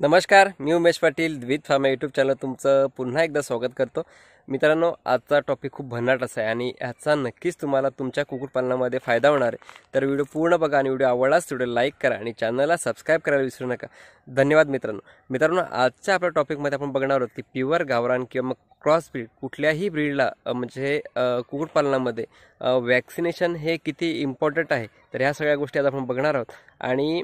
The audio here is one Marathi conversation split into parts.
नमस्कार, मी Umesh Patil with pharma YouTube channel तुमचं पुन्हा एकदा स्वागत करतो. मित्रांनो, आजचा टॉपिक खूप भन्नाट असा आहे आणि ह्याचा नक्कीच तुम्हाला तुमच्या कुक्कुटपालनामध्ये फायदा होणार आहे. तर व्हिडिओ पूर्ण बघा आणि व्हिडिओ आवडलाच व्हिडिओ लाईक करा आणि चॅनलला सबस्क्राईब करायला विसरू नका. धन्यवाद मित्रांनो, आजच्या आपल्या टॉपिकमध्ये आपण बघणार आहोत की प्युअर गावरान किंवा मग क्रॉस ब्रीड कुठल्याही ब्रीडला म्हणजे कुक्कुटपालनामध्ये वॅक्सिनेशन हे किती इम्पॉर्टंट आहे. तर ह्या सगळ्या गोष्टी आज आपण बघणार आहोत आणि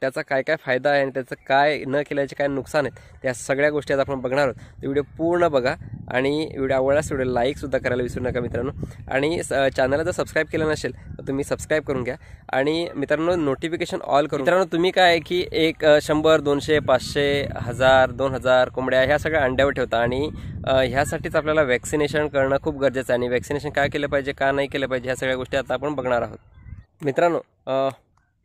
त्याचा काय काय फायदा आहे आणि त्याचं काय न केल्याचे काय नुकसान आहेत त्या सगळ्या गोष्टी आज आपण बघणार आहोत. तर व्हिडिओ पूर्ण बघा आणि व्हिडिओ आवडल्यास व्हिडिओ लाईकसुद्धा करायला विसरू नका मित्रांनो. आणि चॅनलला जर सबस्क्राईब केलं नसेल तर तुम्ही सबस्क्राईब करून घ्या आणि मित्रांनो नोटिफिकेशन ऑल करून. मित्रांनो, तुम्ही काय आहे की एक 100, 200, 500, 1000, 2000 कोंबड्या ह्या सगळ्या अंड्यावर ठेवता आणि ह्यासाठीच आपल्याला वॅक्सिनेशन करणं खूप गरजेचं आहे. आणि वॅक्सिनेशन काय केलं पाहिजे, का नाही केलं पाहिजे, ह्या सगळ्या गोष्टी आता आपण बघणार आहोत. मित्रांनो,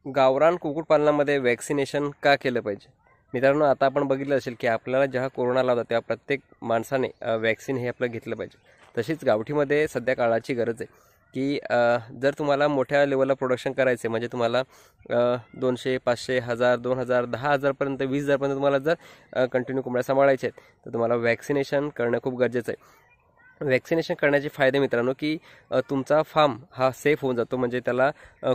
गावरान कुक्कुटपालनामध्ये वॅक्सिनेशन का केलं पाहिजे. मित्रांनो, आता आपण बघितलं असेल की आपल्याला जेव्हा कोरोना लावला तेव्हा प्रत्येक माणसाने वॅक्सिन हे आपलं घेतलं पाहिजे. तशीच गावठीमध्ये सध्या काळाची गरज आहे की जर तुम्हाला मोठ्या लेवलला प्रोडक्शन करायचे म्हणजे तुम्हाला 200, 500, 1000, 2000, 10,000पर्यंत 20,000पर्यंत तुम्हाला जर कंटिन्यू कोंबड्या सांभाळायचे आहेत तर तुम्हाला वॅक्सिनेशन करणं खूप गरजेचं आहे. वॅक्सिनेशन करण्याचे फायदे मित्रांनो की तुमचा फार्म हा सेफ होऊन जातो. म्हणजे त्याला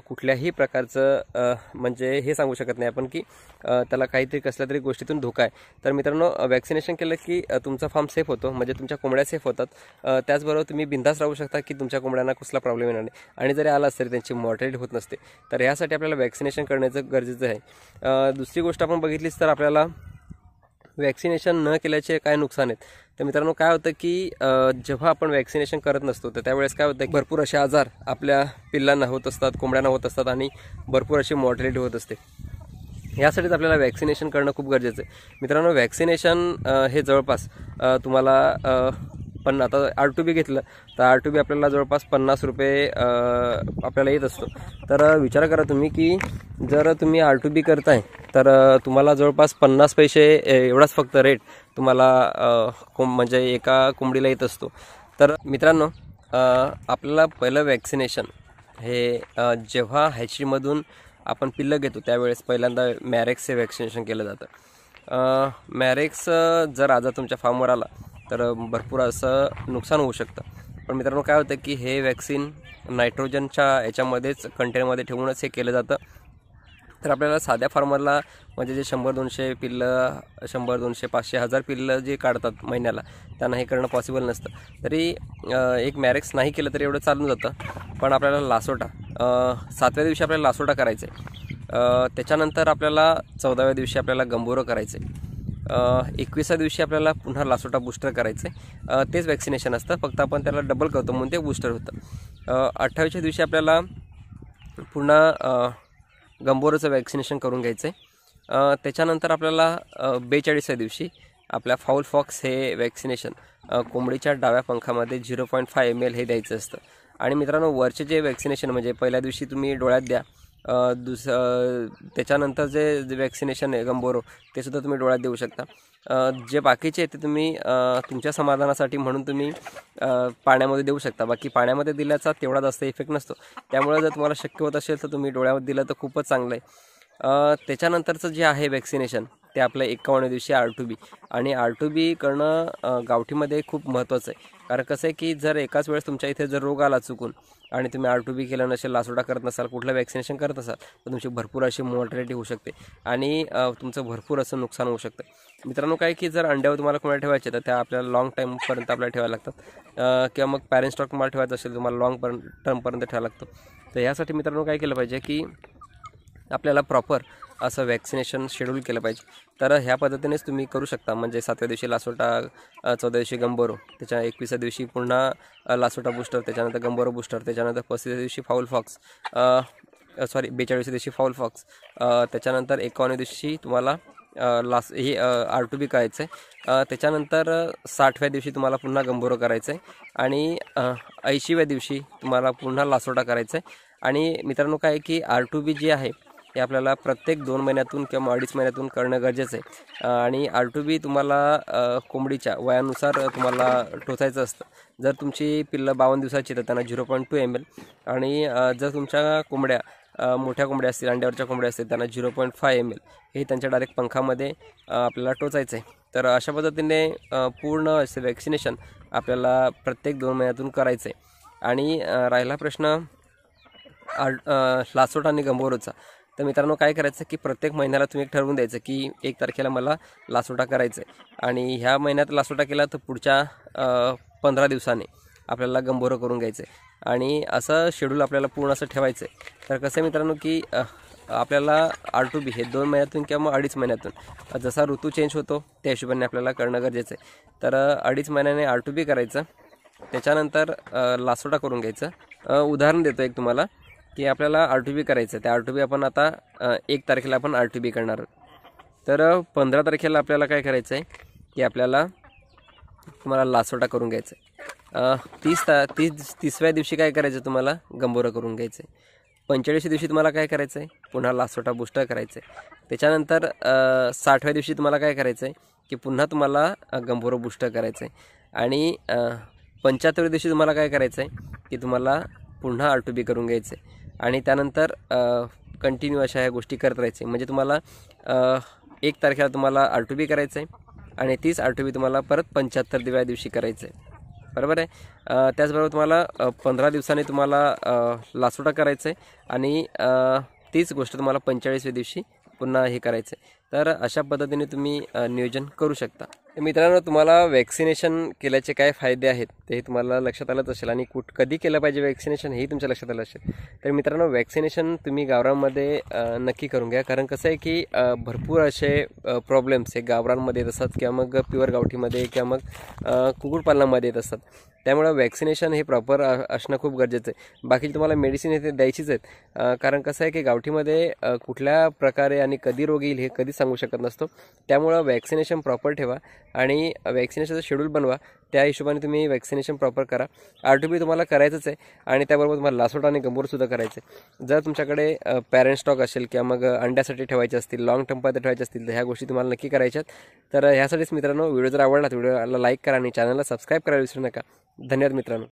कुठल्याही प्रकारचं म्हणजे हे सांगू शकत नाही आपण की त्याला काहीतरी कसल्या तरी गोष्टीतून धोका आहे. तर मित्रांनो, वॅक्सिनेशन केलं की तुमचा फार्म सेफ होतो म्हणजे तुमच्या कोंबड्या सेफ होतात. त्याचबरोबर तुम्ही बिंदास राहू शकता की तुमच्या कोंबड्यांना कसला प्रॉब्लेम येणार नाही आणि जरी आला तरी त्यांची मॉर्टॅलिटी होत नसते. तर यासाठी आपल्याला वॅक्सिनेशन करण्याचं गरजेचं आहे. दुसरी गोष्ट आपण बघितलीच तर आपल्याला वॅक्सिनेशन न केल्याचे काय नुकसान आहेत. तर मित्रांनो, काय होतं की जेव्हा आपण वॅक्सिनेशन करत नसतो तर त्यावेळेस काय होतं की भरपूर असे आजार आपल्या पिल्लांना होत असतात, कोंबड्यांना होत असतात आणि भरपूर अशी मॉर्टॅलिटी होत असते. यासाठीच आपल्याला वॅक्सिनेशन करणं खूप गरजेचं आहे. मित्रांनो, वॅक्सिनेशन हे जवळपास तुम्हाला पण आता R2B घेतलं तर R2B आपल्याला जवळपास 50 रुपये आपल्याला येत असतो. तर विचार करा तुम्ही की जर तुम्ही R2B करताय तर तुम्हाला जवळपास 50 पैसे एवढाच फक्त रेट तुम्हाला म्हणजे एका कोंबडीला येत असतो. तर मित्रांनो, आपल्याला पहिलं वॅक्सिनेशन हे जेव्हा हॅचरीमधून आपण पिल्लं घेतो त्यावेळेस पहिल्यांदा मॅरेक्सचे वॅक्सिनेशन केलं जातं. मॅरेक्स जर आजार तुमच्या फार्मवर आला तर भरपूर असं नुकसान होऊ शकतं. पण मित्रांनो, काय होतं की हे वॅक्सिन नायट्रोजनच्या याच्यामध्येच कंटेनरमध्ये ठेवूनच हे केलं जातं. तर आपल्याला साध्या फार्मरला म्हणजे जे 100-200 पिल्लं 100, 200, 500, 1000 पिल्लं जे काढतात महिन्याला त्यांना हे करणं पॉसिबल नसतं. तरी एक मॅरेक्स नाही केलं तरी एवढं चालून जातं. पण आपल्याला लासोटा 7व्या दिवशी आपल्याला लासोटा करायचं आहे. त्याच्यानंतर आपल्याला 14व्या दिवशी आपल्याला गंभोरं करायचं आहे. 21व्या दिवशी आपल्याला पुन्हा लासोटा बूस्टर करायचं आहे. तेच वॅक्सिनेशन असतं, फक्त आपण त्याला डबल करतो म्हणून ते बूस्टर होतं. 28व्या दिवशी आपल्याला पुन्हा गंभोरचं वॅक्सिनेशन करून घ्यायचं आहे. त्याच्यानंतर आपल्याला 42व्या दिवशी आपल्या फाऊल फॉक्स हे वॅक्सिनेशन कोंबडीच्या डाव्या पंखामध्ये 0.5 ml हे द्यायचं असतं. आणि मित्रांनो, वरचे जे वॅक्सिनेशन म्हणजे पहिल्या दिवशी तुम्ही डोळ्यात द्या, त्याच्यानंतर जे वॅक्सिनेशन आहे गंभोरो ते सुद्धा तुम्ही डोळ्यात देऊ शकता. जे बाकीचे आहे ते तुम्ही तुमच्या समाधानासाठी म्हणून तुम्ही पाण्यामध्ये देऊ शकता. बाकी पाण्यामध्ये दिल्याचा तेवढा जास्त इफेक्ट नसतो. त्यामुळे जर तुम्हाला शक्य होत असेल तर तुम्ही डोळ्यामध्ये दिलं तर खूपच चांगलं आहे. त्याच्यानंतरचं जे आहे वॅक्सिनेशन ते आपलं 51व्या दिवशी R2B. आणि R2B करणं गावठीमध्ये खूप महत्त्वाचं आहे. कारण कसं आहे की जर एकाच वेळेस तुमच्या इथे जर रोग आला चुकून आणि तुम्ही R2B केलं नसेल, लासोटा करत नसाल, कुठलं वॅक्सिनेशन करत असाल तर तुमची भरपूर अशी मॉर्टॅलिटी होऊ शकते आणि तुमचं भरपूर असं नुकसान होऊ शकतं. मित्रांनो, काय की जर अंड्यावर तुम्हाला कोणाला ठेवायचे तर त्या आपल्याला लाँग टाईमपर्यंत आपल्याला ठेवायला लागतात किंवा मग पॅरेंट स्टॉक तुम्हाला ठेवायचं असेल तुम्हाला लाँग टर्मपर्यंत ठेवायला लागतं. तर यासाठी मित्रांनो काय केलं पाहिजे की आपल्याला प्रॉपर असं वॅक्सिनेशन शेड्यूल केलं पाहिजे. तर ह्या पद्धतीनेच तुम्ही करू शकता. म्हणजे 7व्या दिवशी लासोटा, 14व्या दिवशी गंभोरो, त्याच्या 21व्या दिवशी पुन्हा लासोटा बूस्टर, त्याच्यानंतर गंभोरो बूस्टर, त्याच्यानंतर 35व्या दिवशी फाऊल फॉक्स 42व्या दिवशी फाऊल फॉक्स, त्याच्यानंतर 51व्या दिवशी तुम्हाला ही R2B करायचं आहे. त्याच्यानंतर 60व्या दिवशी तुम्हाला पुन्हा गंभोरो करायचं आहे आणि 80व्या दिवशी तुम्हाला पुन्हा लासोटा करायचं आहे. आणि मित्रांनो, काय की R2B जे आहे हे आपल्याला प्रत्येक 2 महिन्यातून किंवा 2.5 महिन्यातून करणं गरजेचं आहे. आणि R2B तुम्हाला कोंबडीच्या वयानुसार तुम्हाला टोचायचं असतं. जर तुमची पिल्लं 52 दिवसाची तर त्यांना 0.2 ml आणि जर तुमच्या कोंबड्या मोठ्या कोंबड्या असतील, अंड्यावरच्या कोंबड्या असतील, त्यांना 0.5 ml हे त्यांच्या डायरेक्ट पंखामध्ये आपल्याला टोचायचं आहे. तर अशा पद्धतीने पूर्ण असे वॅक्सिनेशन आपल्याला प्रत्येक 2 महिन्यातून करायचं आहे. आणि राहिला प्रश्न लासोटा आणि गंभोरचा, तर मित्रांनो काय करायचं की प्रत्येक महिन्याला तुम्ही ठरवून द्यायचं की 1 तारखेला मला लासोटा करायचं आहे, आणि ह्या महिन्यात लासोटा केला तर पुढच्या 15 दिवसांनी आपल्याला गंभोरं करून घ्यायचं आहे. आणि असं शेड्यूल आपल्याला पूर्ण असं ठेवायचं आहे. तर कसं आहे मित्रांनो की आपल्याला R2B हे 2 महिन्यातून किंवा 2.5 महिन्यातून जसा ऋतू चेंज होतो त्या हिशोबाने आपल्याला करणं गरजेचं आहे. तर 2.5 महिन्याने R2B करायचं, त्याच्यानंतर लासोटा करून घ्यायचं. उदाहरण देतो एक तुम्हाला की आपल्याला R2B करायचं, त्या R2B आपण आता 1 तारखेला आपण R2B करणार आहोत. तर 15 तारखेला आपल्याला काय करायचं आहे की आपल्याला तुम्हाला लासोटा करून घ्यायचं आहे. 30व्या दिवशी काय करायचं, तुम्हाला गंभोरं करून घ्यायचं आहे. 45व्या दिवशी तुम्हाला काय करायचं आहे, पुन्हा लासोटा बूस्टर करायचं आहे. त्याच्यानंतर 60व्या दिवशी तुम्हाला काय करायचं आहे की पुन्हा तुम्हाला गंभोरं बूस्टर करायचं आहे. आणि 75व्या दिवशी तुम्हाला काय करायचं आहे की तुम्हाला पुन्हा R2B करून घ्यायचं आहे. आणि त्यानंतर कंटिन्यू अशा ह्या गोष्टी करत राहायचे. म्हणजे तुम्हाला 1 तारखेला तुम्हाला R2B करायचं आहे आणि 30 R2B तुम्हाला परत 75व्या दिवशी करायचं आहे, बरोबर आहे. त्याचबरोबर तुम्हाला 15 दिवसांनी तुम्हाला लासोटा करायचं आहे, आणि तीच गोष्ट तुम्हाला 45व्या दिवशी पुन्हा हे करायचं आहे. तर अशा पद्धतीने तुम्ही नियोजन करू शकता. मित्रांनो, तुम्हाला वॅक्सिनेशन केल्याचे काय फायदे आहेत ते तुम्हाला लक्षात आलंच असेल, आणि कधी केलं पाहिजे वॅक्सिनेशन हेही तुमच्या लक्षात आलं असेल. तर मित्रांनो, वॅक्सिनेशन तुम्ही गावरांमध्ये नक्की करून घ्या, कारण कसं आहे की भरपूर असे प्रॉब्लेम्स हे गावरांमध्ये येत असतात, किंवा मग प्युअर गावठीमध्ये किंवा मग कुक्कुटपालनामध्ये येत असतात. त्यामुळं वॅक्सिनेशन हे प्रॉपर असणं खूप गरजेचं आहे. बाकी तुम्हाला मेडिसिन हे द्यायचीच आहेत, कारण कसं आहे की गावठीमध्ये कुठल्या प्रकारे आणि कधी रोग येईल हे कधीच सांगू शकत नसतो. त्यामुळं वॅक्सिनेशन प्रॉपर ठेवा आणि वॅक्सिनेशनचं शेड्यूल बनवा, त्या हिशोबाने तुम्ही वॅक्सिनेशन प्रॉपर करा. R2B तुम्हाला करायचंच आहे, आणि त्याबरोबर तुम्हाला लासोटा आणि गंभोरसुद्धा करायचं आहे. जर तुमच्याकडे पॅरेंट स्टॉक असेल किंवा मग अंड्यासाठी ठेवायचे असतील, लॉंग टर्ममध्ये ठेवायचे असतील, तर ह्या गोष्टी तुम्हाला नक्की करायच्यात. तर ह्यासाठीच मित्रांनो, व्हिडिओ जर आवडला तर व्हिडिओला लाईक करा आणि चॅनलला सबस्क्राईब करायला विसरू नका. धन्यवाद मित्रांनो.